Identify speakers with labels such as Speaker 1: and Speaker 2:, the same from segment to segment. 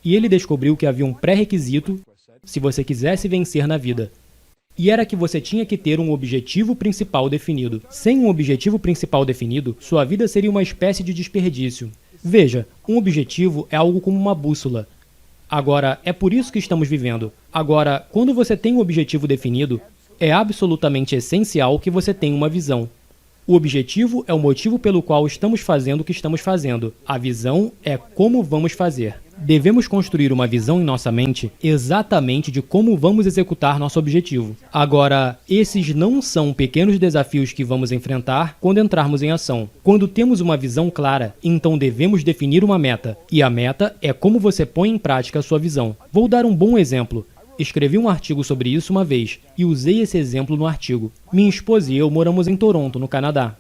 Speaker 1: E ele descobriu que havia um pré-requisito se você quisesse vencer na vida. E era que você tinha que ter um objetivo principal definido. Sem um objetivo principal definido, sua vida seria uma espécie de desperdício. Veja, um objetivo é algo como uma bússola. Agora, é por isso que estamos vivendo. Agora, quando você tem um objetivo definido, é absolutamente essencial que você tenha uma visão. O objetivo é o motivo pelo qual estamos fazendo o que estamos fazendo. A visão é como vamos fazer. Devemos construir uma visão em nossa mente exatamente de como vamos executar nosso objetivo. Agora, esses não são pequenos desafios que vamos enfrentar quando entrarmos em ação. Quando temos uma visão clara, então devemos definir uma meta. E a meta é como você põe em prática a sua visão. Vou dar um bom exemplo. Escrevi um artigo sobre isso uma vez e usei esse exemplo no artigo. Minha esposa e eu moramos em Toronto, no Canadá.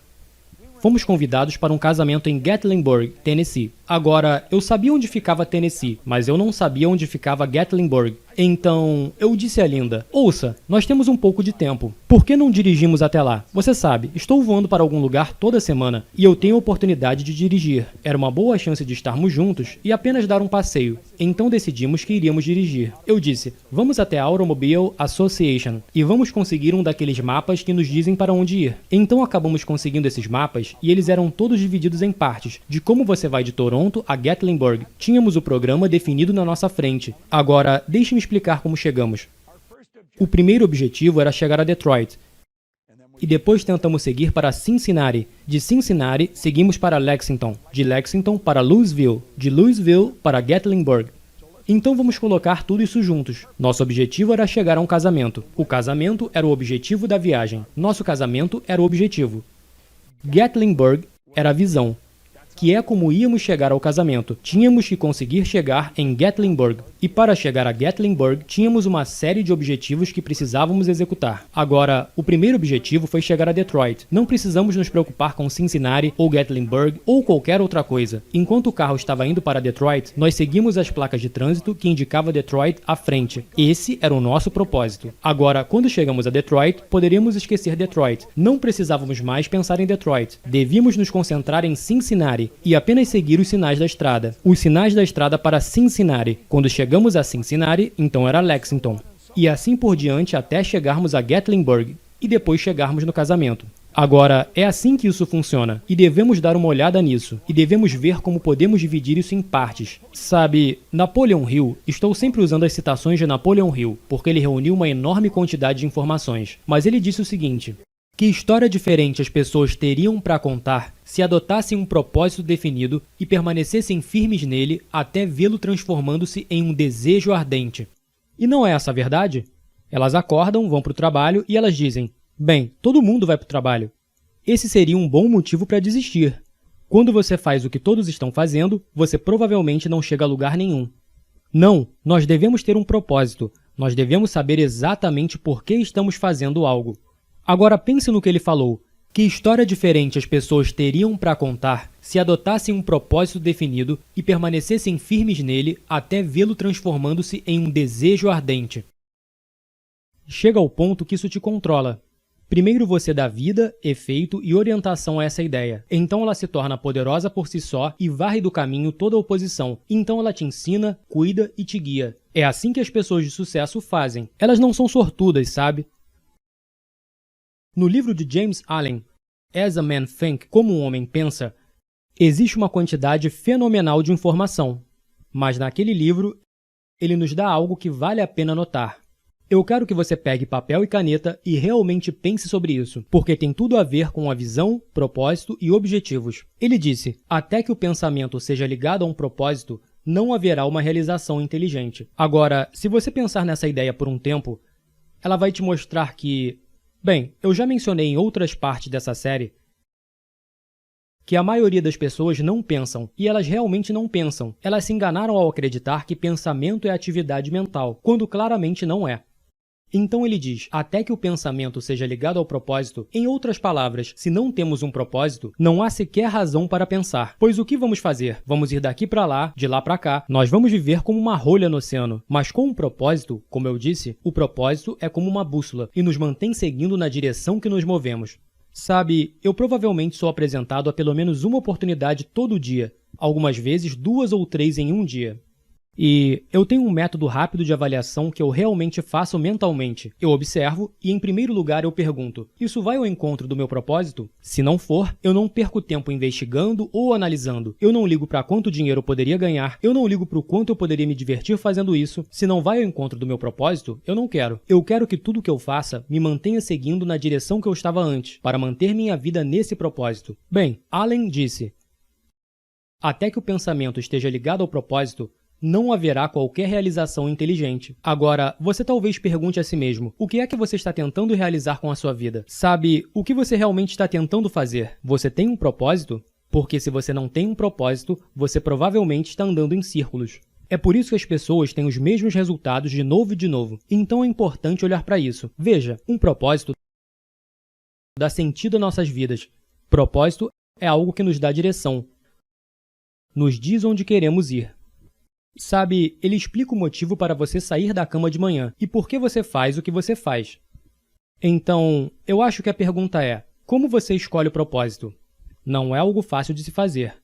Speaker 1: Fomos convidados para um casamento em Gatlinburg, Tennessee. Agora, eu sabia onde ficava Tennessee, mas eu não sabia onde ficava Gatlinburg. Então, eu disse a Linda, ouça, nós temos um pouco de tempo. Por que não dirigimos até lá? Você sabe, estou voando para algum lugar toda semana e eu tenho a oportunidade de dirigir. Era uma boa chance de estarmos juntos e apenas dar um passeio. Então decidimos que iríamos dirigir. Eu disse, vamos até a Automobile Association e vamos conseguir um daqueles mapas que nos dizem para onde ir. Então acabamos conseguindo esses mapas e eles eram todos divididos em partes, de como você vai de Toronto a Gatlinburg. Tínhamos o programa definido na nossa frente. Agora, deixe-me explicar como chegamos. O primeiro objetivo era chegar a Detroit. E depois tentamos seguir para Cincinnati. De Cincinnati, seguimos para Lexington. De Lexington para Louisville. De Louisville para Gatlinburg. Então vamos colocar tudo isso juntos. Nosso objetivo era chegar a um casamento. O casamento era o objetivo da viagem. Nosso casamento era o objetivo. Gatlinburg era a visão, que é como íamos chegar ao casamento. Tínhamos que conseguir chegar em Gatlinburg. E para chegar a Gatlinburg, tínhamos uma série de objetivos que precisávamos executar. Agora, o primeiro objetivo foi chegar a Detroit. Não precisamos nos preocupar com Cincinnati ou Gatlinburg ou qualquer outra coisa. Enquanto o carro estava indo para Detroit, nós seguimos as placas de trânsito que indicavam Detroit à frente. Esse era o nosso propósito. Agora, quando chegamos a Detroit, poderíamos esquecer Detroit. Não precisávamos mais pensar em Detroit. Devíamos nos concentrar em Cincinnati e apenas seguir os sinais da estrada. Os sinais da estrada para Cincinnati. Quando chegamos a Cincinnati, então era Lexington. E assim por diante até chegarmos a Gatlinburg e depois chegarmos no casamento. Agora, é assim que isso funciona, e devemos dar uma olhada nisso, e devemos ver como podemos dividir isso em partes. Sabe, Napoleon Hill, estou sempre usando as citações de Napoleon Hill, porque ele reuniu uma enorme quantidade de informações, mas ele disse o seguinte: que história diferente as pessoas teriam para contar se adotassem um propósito definido e permanecessem firmes nele até vê-lo transformando-se em um desejo ardente. E não é essa a verdade? Elas acordam, vão para o trabalho e elas dizem, bem, todo mundo vai para o trabalho. Esse seria um bom motivo para desistir. Quando você faz o que todos estão fazendo, você provavelmente não chega a lugar nenhum. Não, nós devemos ter um propósito. Nós devemos saber exatamente por que estamos fazendo algo. Agora pense no que ele falou. Que história diferente as pessoas teriam para contar se adotassem um propósito definido e permanecessem firmes nele até vê-lo transformando-se em um desejo ardente. Chega ao ponto que isso te controla. Primeiro você dá vida, efeito e orientação a essa ideia. Então ela se torna poderosa por si só e varre do caminho toda a oposição. Então ela te ensina, cuida e te guia. É assim que as pessoas de sucesso fazem. Elas não são sortudas, sabe? No livro de James Allen, As a Man Think, Como um Homem Pensa, existe uma quantidade fenomenal de informação. Mas naquele livro, ele nos dá algo que vale a pena notar. Eu quero que você pegue papel e caneta e realmente pense sobre isso, porque tem tudo a ver com a visão, propósito e objetivos. Ele disse, até que o pensamento seja ligado a um propósito, não haverá uma realização inteligente. Agora, se você pensar nessa ideia por um tempo, ela vai te mostrar que... Bem, eu já mencionei em outras partes dessa série que a maioria das pessoas não pensam, e elas realmente não pensam. Elas se enganaram ao acreditar que pensamento é atividade mental, quando claramente não é. Então ele diz, até que o pensamento seja ligado ao propósito, em outras palavras, se não temos um propósito, não há sequer razão para pensar. Pois o que vamos fazer? Vamos ir daqui para lá, de lá para cá. Nós vamos viver como uma rolha no oceano. Mas com um propósito, como eu disse, o propósito é como uma bússola e nos mantém seguindo na direção que nos movemos. Sabe, eu provavelmente sou apresentado a pelo menos uma oportunidade todo dia, algumas vezes 2 ou 3 em um dia. E eu tenho um método rápido de avaliação que eu realmente faço mentalmente. Eu observo e, em primeiro lugar, eu pergunto: isso vai ao encontro do meu propósito? Se não for, eu não perco tempo investigando ou analisando. Eu não ligo para quanto dinheiro eu poderia ganhar. Eu não ligo para o quanto eu poderia me divertir fazendo isso. Se não vai ao encontro do meu propósito, eu não quero. Eu quero que tudo que eu faça me mantenha seguindo na direção que eu estava antes, para manter minha vida nesse propósito. Bem, Allen disse: até que o pensamento esteja ligado ao propósito, não haverá qualquer realização inteligente. Agora, você talvez pergunte a si mesmo: o que é que você está tentando realizar com a sua vida? Sabe, o que você realmente está tentando fazer? Você tem um propósito? Porque se você não tem um propósito, você provavelmente está andando em círculos. É por isso que as pessoas têm os mesmos resultados de novo e de novo. Então é importante olhar para isso. Veja, um propósito dá sentido às nossas vidas. Propósito é algo que nos dá direção. Nos diz onde queremos ir. Sabe, ele explica o motivo para você sair da cama de manhã e por que você faz o que você faz. Então, eu acho que a pergunta é: como você escolhe o propósito? Não é algo fácil de se fazer.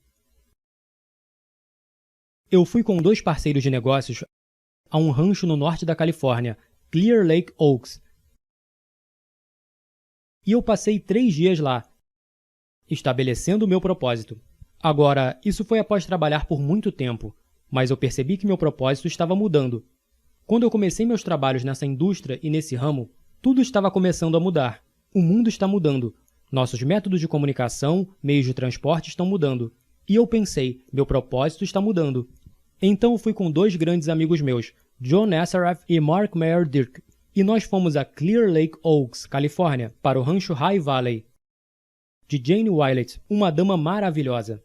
Speaker 1: Eu fui com 2 parceiros de negócios a um rancho no norte da Califórnia, Clear Lake Oaks. E eu passei 3 dias lá, estabelecendo o meu propósito. Agora, isso foi após trabalhar por muito tempo. Mas eu percebi que meu propósito estava mudando. Quando eu comecei meus trabalhos nessa indústria e nesse ramo, tudo estava começando a mudar. O mundo está mudando. Nossos métodos de comunicação, meios de transporte estão mudando. E eu pensei, meu propósito está mudando. Então eu fui com 2 grandes amigos meus, John Nassaraf e Mark Mayer Dirk, e nós fomos a Clear Lake Oaks, Califórnia, para o rancho High Valley, de Jane Willett, uma dama maravilhosa.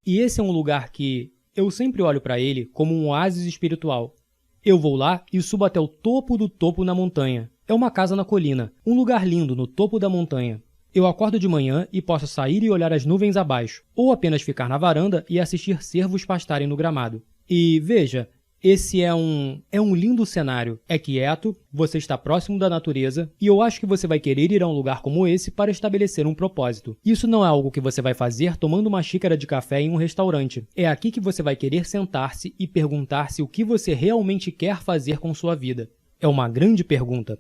Speaker 1: E esse é um lugar que eu sempre olho para ele como um oásis espiritual. Eu vou lá e subo até o topo do topo na montanha. É uma casa na colina, um lugar lindo no topo da montanha. Eu acordo de manhã e posso sair e olhar as nuvens abaixo, ou apenas ficar na varanda e assistir cervos pastarem no gramado. E veja, esse é um lindo cenário. É quieto, você está próximo da natureza, e eu acho que você vai querer ir a um lugar como esse para estabelecer um propósito. Isso não é algo que você vai fazer tomando uma xícara de café em um restaurante. É aqui que você vai querer sentar-se e perguntar-se o que você realmente quer fazer com sua vida. É uma grande pergunta.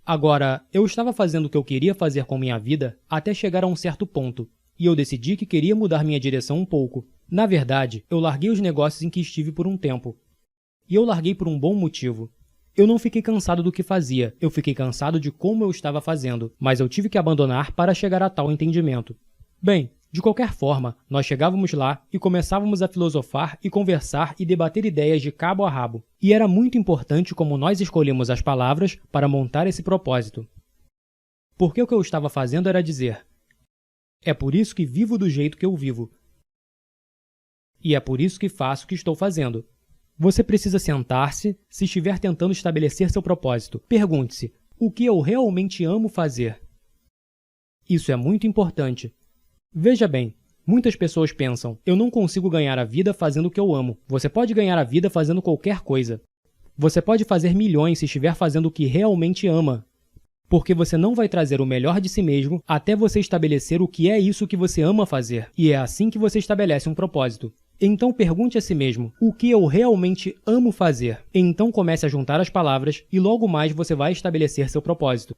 Speaker 1: Agora, eu estava fazendo o que eu queria fazer com minha vida até chegar a um certo ponto, e eu decidi que queria mudar minha direção um pouco. Na verdade, eu larguei os negócios em que estive por um tempo. E eu larguei por um bom motivo. Eu não fiquei cansado do que fazia, eu fiquei cansado de como eu estava fazendo, mas eu tive que abandonar para chegar a tal entendimento. Bem, de qualquer forma, nós chegávamos lá e começávamos a filosofar e conversar e debater ideias de cabo a rabo. E era muito importante como nós escolhemos as palavras para montar esse propósito. Porque o que eu estava fazendo era dizer: é por isso que vivo do jeito que eu vivo. E é por isso que faço o que estou fazendo. Você precisa sentar-se se estiver tentando estabelecer seu propósito. Pergunte-se: o que eu realmente amo fazer? Isso é muito importante. Veja bem, muitas pessoas pensam: eu não consigo ganhar a vida fazendo o que eu amo. Você pode ganhar a vida fazendo qualquer coisa. Você pode fazer milhões se estiver fazendo o que realmente ama. Porque você não vai trazer o melhor de si mesmo até você estabelecer o que é isso que você ama fazer. E é assim que você estabelece um propósito. Então pergunte a si mesmo: o que eu realmente amo fazer? Então comece a juntar as palavras e logo mais você vai estabelecer seu propósito.